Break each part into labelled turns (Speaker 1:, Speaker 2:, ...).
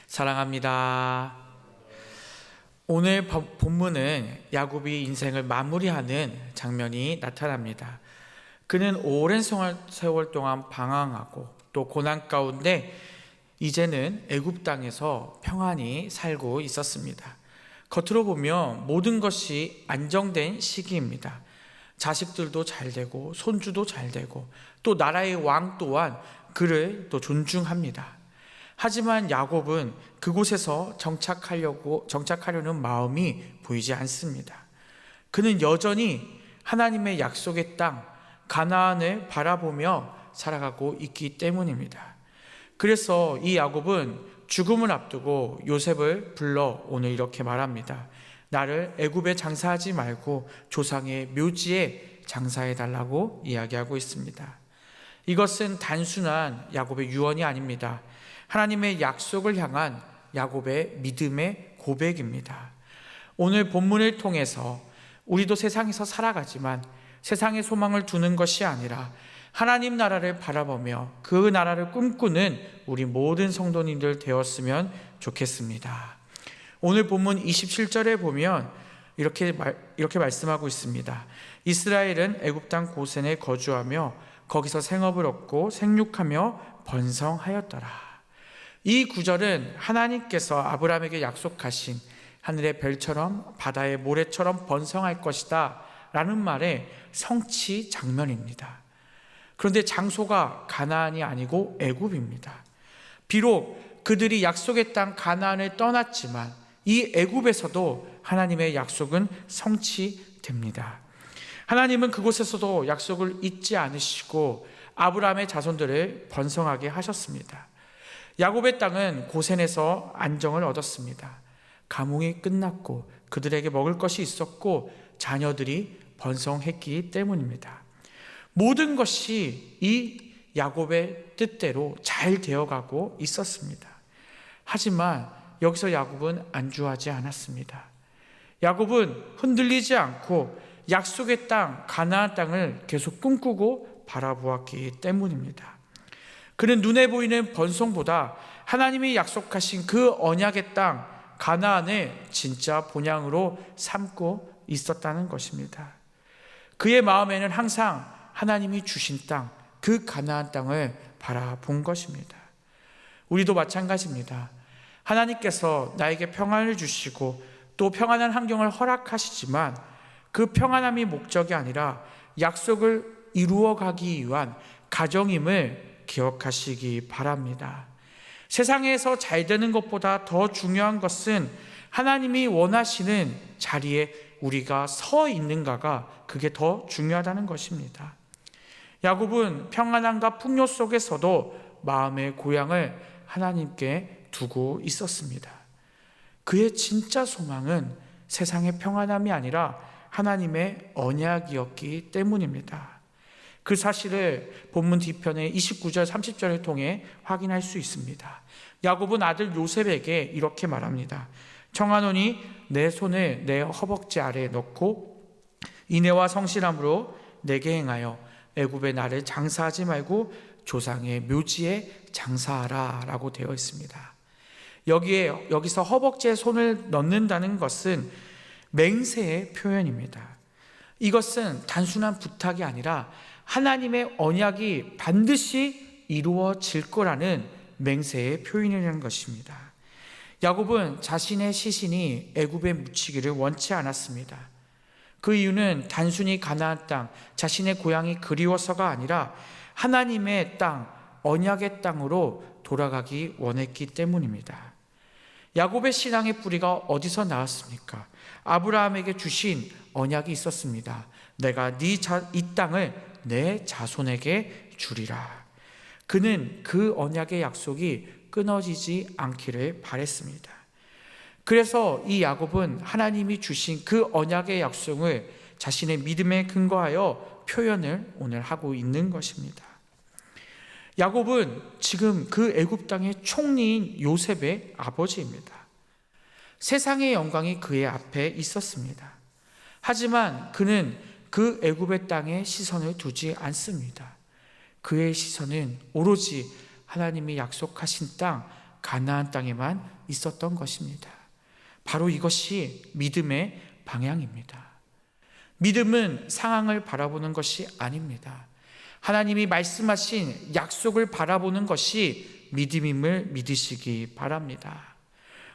Speaker 1: 사랑합니다. 오늘 본문은 야곱이 인생을 마무리하는 장면이 나타납니다. 그는 오랜 세월 동안 방황하고 또 고난 가운데 이제는 애굽 땅에서 평안히 살고 있었습니다. 겉으로 보면 모든 것이 안정된 시기입니다. 자식들도 잘 되고 손주도 잘 되고 또 나라의 왕 또한 그를 또 존중합니다. 하지만 야곱은 그곳에서 정착하려는 마음이 보이지 않습니다. 그는 여전히 하나님의 약속의 땅 가나안을 바라보며 살아가고 있기 때문입니다. 그래서 이 야곱은 죽음을 앞두고 요셉을 불러 오늘 이렇게 말합니다. 나를 애굽에 장사하지 말고 조상의 묘지에 장사해 달라고 이야기하고 있습니다. 이것은 단순한 야곱의 유언이 아닙니다. 하나님의 약속을 향한 야곱의 믿음의 고백입니다. 오늘 본문을 통해서 우리도 세상에서 살아가지만 세상의 소망을 두는 것이 아니라 하나님 나라를 바라보며 그 나라를 꿈꾸는 우리 모든 성도님들 되었으면 좋겠습니다. 오늘 본문 27절에 보면 이렇게 말씀하고 있습니다. 이스라엘은 애굽 땅 고센에 거주하며 거기서 생업을 얻고 생육하며 번성하였더라. 이 구절은 하나님께서 아브라함에게 약속하신 하늘의 별처럼 바다의 모래처럼 번성할 것이다 라는 말의 성취 장면입니다. 그런데 장소가 가나안이 아니고 애굽입니다. 비록 그들이 약속의 땅 가나안을 떠났지만 이 애굽에서도 하나님의 약속은 성취됩니다. 하나님은 그곳에서도 약속을 잊지 않으시고 아브라함의 자손들을 번성하게 하셨습니다. 야곱의 땅은 고센에서 안정을 얻었습니다. 가뭄이 끝났고 그들에게 먹을 것이 있었고 자녀들이 번성했기 때문입니다. 모든 것이 이 야곱의 뜻대로 잘 되어가고 있었습니다. 하지만 여기서 야곱은 안주하지 않았습니다. 야곱은 흔들리지 않고 약속의 땅 가나안 땅을 계속 꿈꾸고 바라보았기 때문입니다. 그는 눈에 보이는 번성보다 하나님이 약속하신 그 언약의 땅 가나안을 진짜 본향으로 삼고 있었다는 것입니다. 그의 마음에는 항상 하나님이 주신 땅, 그 가나안 땅을 바라본 것입니다. 우리도 마찬가지입니다. 하나님께서 나에게 평안을 주시고 또 평안한 환경을 허락하시지만 그 평안함이 목적이 아니라 약속을 이루어가기 위한 가정임을 기억하시기 바랍니다. 세상에서 잘 되는 것보다 더 중요한 것은 하나님이 원하시는 자리에 우리가 서 있는가가 그게 더 중요하다는 것입니다. 야곱은 평안함과 풍요 속에서도 마음의 고향을 하나님께 두고 있었습니다. 그의 진짜 소망은 세상의 평안함이 아니라 하나님의 언약이었기 때문입니다. 그 사실을 본문 뒤편의 29절 30절을 통해 확인할 수 있습니다. 야곱은 아들 요셉에게 이렇게 말합니다. 청하노니 내 손을 내 허벅지 아래에 넣고 인애와 성실함으로 내게 행하여 애굽에 나를 장사하지 말고 조상의 묘지에 장사하라 라고 되어 있습니다. 여기서 허벅지에 손을 넣는다는 것은 맹세의 표현입니다. 이것은 단순한 부탁이 아니라 하나님의 언약이 반드시 이루어질 거라는 맹세의 표현이라는 것입니다. 야곱은 자신의 시신이 애굽에 묻히기를 원치 않았습니다. 그 이유는 단순히 가나안 땅, 자신의 고향이 그리워서가 아니라 하나님의 땅, 언약의 땅으로 돌아가기 원했기 때문입니다. 야곱의 신앙의 뿌리가 어디서 나왔습니까? 아브라함에게 주신 언약이 있었습니다. 내가 이 땅을 내 자손에게 주리라. 그는 그 언약의 약속이 끊어지지 않기를 바랬습니다. 그래서 이 야곱은 하나님이 주신 그 언약의 약속을 자신의 믿음에 근거하여 표현을 오늘 하고 있는 것입니다. 야곱은 지금 그 애굽 땅의 총리인 요셉의 아버지입니다. 세상의 영광이 그의 앞에 있었습니다. 하지만 그는 그 애굽의 땅에 시선을 두지 않습니다. 그의 시선은 오로지 하나님이 약속하신 땅 가나안 땅에만 있었던 것입니다. 바로 이것이 믿음의 방향입니다. 믿음은 상황을 바라보는 것이 아닙니다. 하나님이 말씀하신 약속을 바라보는 것이 믿음임을 믿으시기 바랍니다.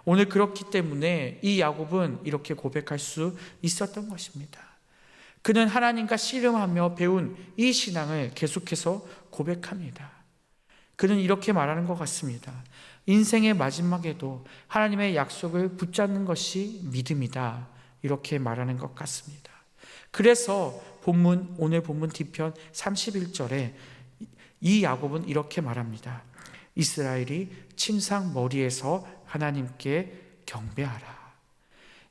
Speaker 1: 오늘 그렇기 때문에 이 야곱은 이렇게 고백할 수 있었던 것입니다. 그는 하나님과 씨름하며 배운 이 신앙을 계속해서 고백합니다. 그는 이렇게 말하는 것 같습니다. 인생의 마지막에도 하나님의 약속을 붙잡는 것이 믿음이다. 이렇게 말하는 것 같습니다. 그래서 오늘 본문 뒤편 31절에 이 야곱은 이렇게 말합니다. 이스라엘이 침상 머리에서 하나님께 경배하라.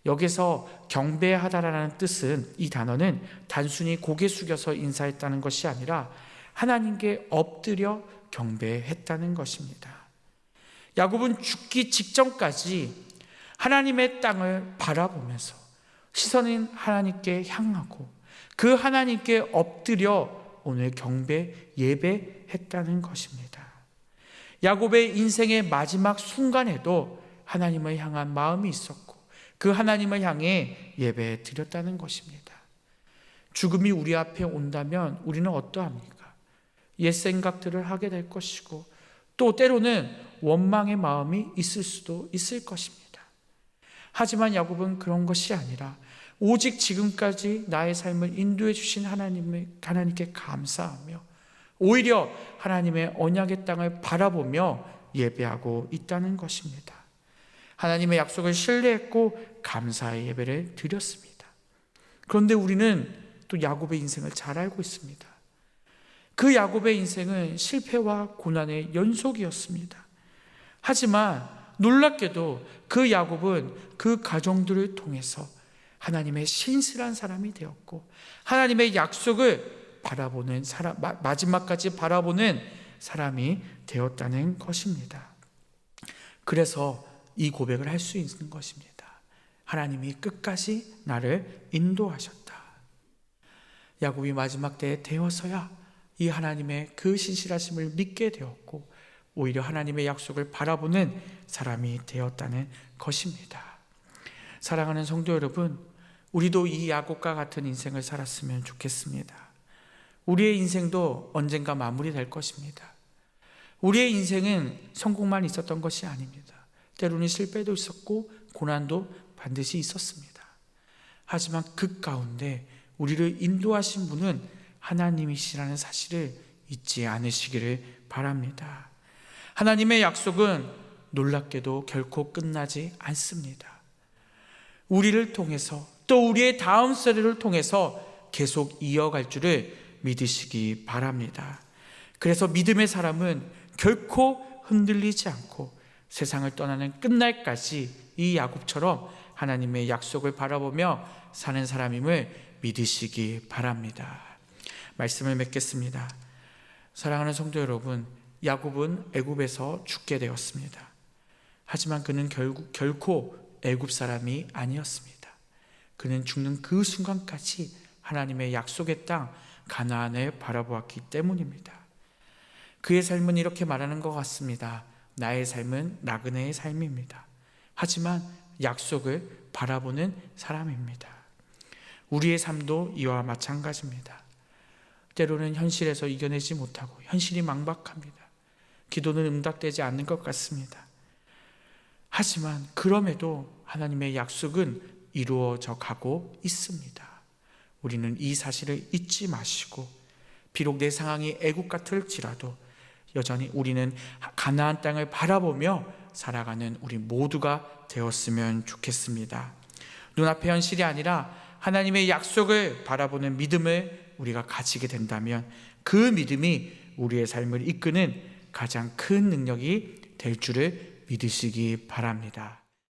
Speaker 1: 여기서 경배하다라는 뜻은, 이 단어는 단순히 고개 숙여서 인사했다는 것이 아니라 하나님께 엎드려 경배했다는 것입니다. 야곱은 죽기 직전까지 하나님의 땅을 바라보면서 시선은 하나님께 향하고 그 하나님께 엎드려 오늘 경배, 예배했다는 것입니다. 야곱의 인생의 마지막 순간에도 하나님을 향한 마음이 있었고 그 하나님을 향해 예배 드렸다는 것입니다. 죽음이 우리 앞에 온다면 우리는 어떠합니까? 옛 생각들을 하게 될 것이고 또 때로는 원망의 마음이 있을 수도 있을 것입니다. 하지만 야곱은 그런 것이 아니라 오직 지금까지 나의 삶을 인도해 주신 하나님께 감사하며 오히려 하나님의 언약의 땅을 바라보며 예배하고 있다는 것입니다. 하나님의 약속을 신뢰했고 감사의 예배를 드렸습니다. 그런데 우리는 또 야곱의 인생을 잘 알고 있습니다. 그 야곱의 인생은 실패와 고난의 연속이었습니다. 하지만 놀랍게도 그 야곱은 그 가정들을 통해서 하나님의 신실한 사람이 되었고 하나님의 약속을 바라보는 사람, 마지막까지 바라보는 사람이 되었다는 것입니다. 그래서 이 고백을 할 수 있는 것입니다. 하나님이 끝까지 나를 인도하셨다. 야곱이 마지막 때에 되어서야 이 하나님의 그 신실하심을 믿게 되었고 오히려 하나님의 약속을 바라보는 사람이 되었다는 것입니다. 사랑하는 성도 여러분, 우리도 이 야곱과 같은 인생을 살았으면 좋겠습니다. 우리의 인생도 언젠가 마무리될 것입니다. 우리의 인생은 성공만 있었던 것이 아닙니다. 때로는 실패도 있었고 고난도 반드시 있었습니다. 하지만 그 가운데 우리를 인도하신 분은 하나님이시라는 사실을 잊지 않으시기를 바랍니다. 하나님의 약속은 놀랍게도 결코 끝나지 않습니다. 우리를 통해서 또 우리의 다음 세대를 통해서 계속 이어갈 줄을 믿으시기 바랍니다. 그래서 믿음의 사람은 결코 흔들리지 않고 세상을 떠나는 끝날까지 이 야곱처럼 하나님의 약속을 바라보며 사는 사람임을 믿으시기 바랍니다. 말씀을 맺겠습니다. 사랑하는 성도 여러분, 야곱은 애굽에서 죽게 되었습니다. 하지만 그는 결코 애굽 사람이 아니었습니다. 그는 죽는 그 순간까지 하나님의 약속의 땅 가나안을 바라보았기 때문입니다. 그의 삶은 이렇게 말하는 것 같습니다. 나의 삶은 나그네의 삶입니다. 하지만 약속을 바라보는 사람입니다. 우리의 삶도 이와 마찬가지입니다. 때로는 현실에서 이겨내지 못하고 현실이 막막합니다. 기도는 응답되지 않는 것 같습니다. 하지만 그럼에도 하나님의 약속은 이루어져 가고 있습니다. 우리는 이 사실을 잊지 마시고 비록 내 상황이 애국 같을지라도 여전히 우리는 가나안 땅을 바라보며 살아가는 우리 모두가 되었으면 좋겠습니다. 눈앞의 현실이 아니라 하나님의 약속을 바라보는 믿음을 우리가 가지게 된다면 그 믿음이 우리의 삶을 이끄는 가장 큰 능력이 될 줄을 믿으시기 바랍니다.